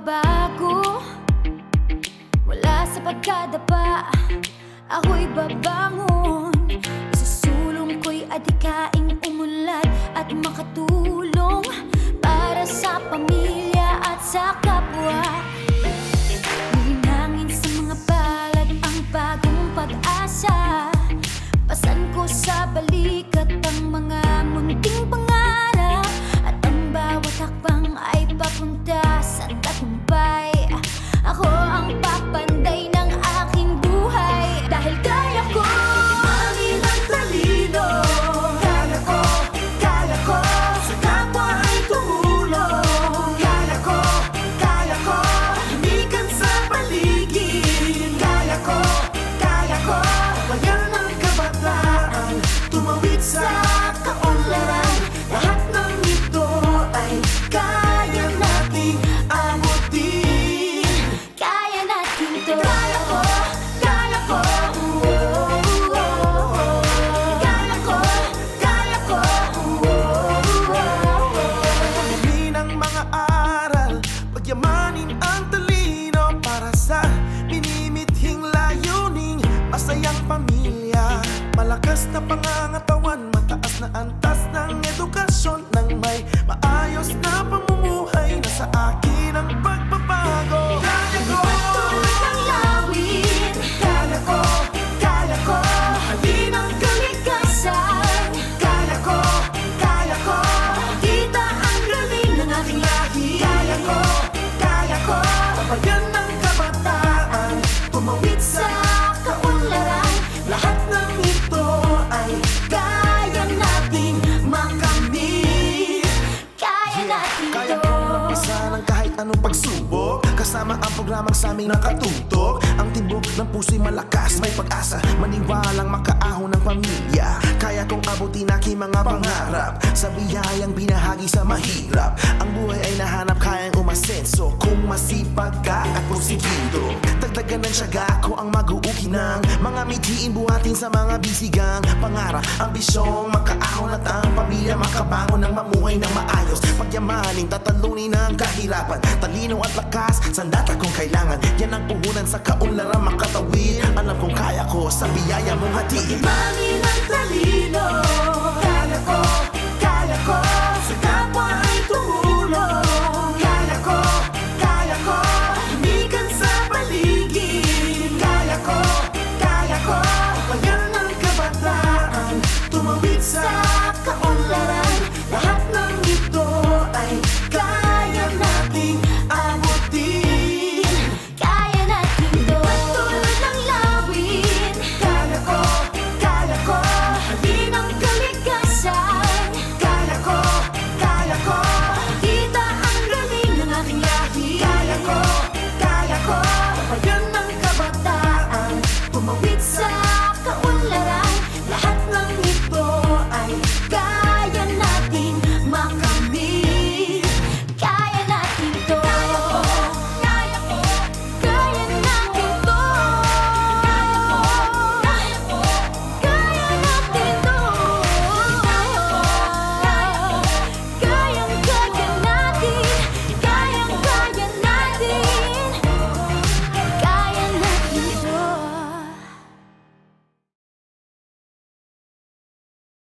magbabago, wala sa pagkadapa, ako'y babangon. Isusulong ko'y adikaing umunlad at makatulong para sa pamilya at sa kapwa. Hihinangin sa mga palad ang bagong pag-asa. Pasan ko sa balikat ang mga munting pangarap, at ang bawat hakbang ay papunta sa tagumpay. Ako ang papanday ng aking buhay, dahil kaya ko maging ang talino. Kaya ko sa kapwa ay tumulong. Kaya ko himikan sa paligid. Kaya ko bayan ng kabataan, tumawid sa kaunlaran. Lahat ng ito ay kaya nating abutin. Kaya natin to. Kaya ko Dami ng mga aral, pagyamanin ang talino para sa minimithing layuning masayang pamilya. Malakas na pangangatawan, mataas na antas ng edukasyon, nang may maayos na pamumuhay na sa akin ang pagbabago. Kaya ko Patuloy ang lawin. Kaya ko halin ang kalikasan. Kaya ko kita ang galing ng aking lahi. Kaya ko bayan ng kabataan, tumawid sa kaunlaran. lahat ng ito ay Kaya nating makamit. Kaya natin kaya to. kong lampasan ang kahit anong pagsubok, kasama ang programang sa aming nakatutok. Ang tibok ng puso'y malakas, may pag-asa, maniwalang makaahon ng pamilya. Kaya kong abutin aking mga pangarap, sa biyayang binahagi sa mahirap. Ang buhay ay nahanap, kayang umasenso kung masipag ka at porsigido. Dagdagan ng tiyaga ko ang mag-uuki ng mga mithiin, buhatin sa mga bisigang pangarap, ambisyong makaahon at ang pamilya makabangon ng mamuhay ng maayos. Pagyamanin, tatalunin ang kahirapan, talino at lakas, sandata kung kailangan. Yan ang puhunan sa kaunlaran makatawid. Alam kong kaya ko sa biyaya mong hatiin. Mami ng talino.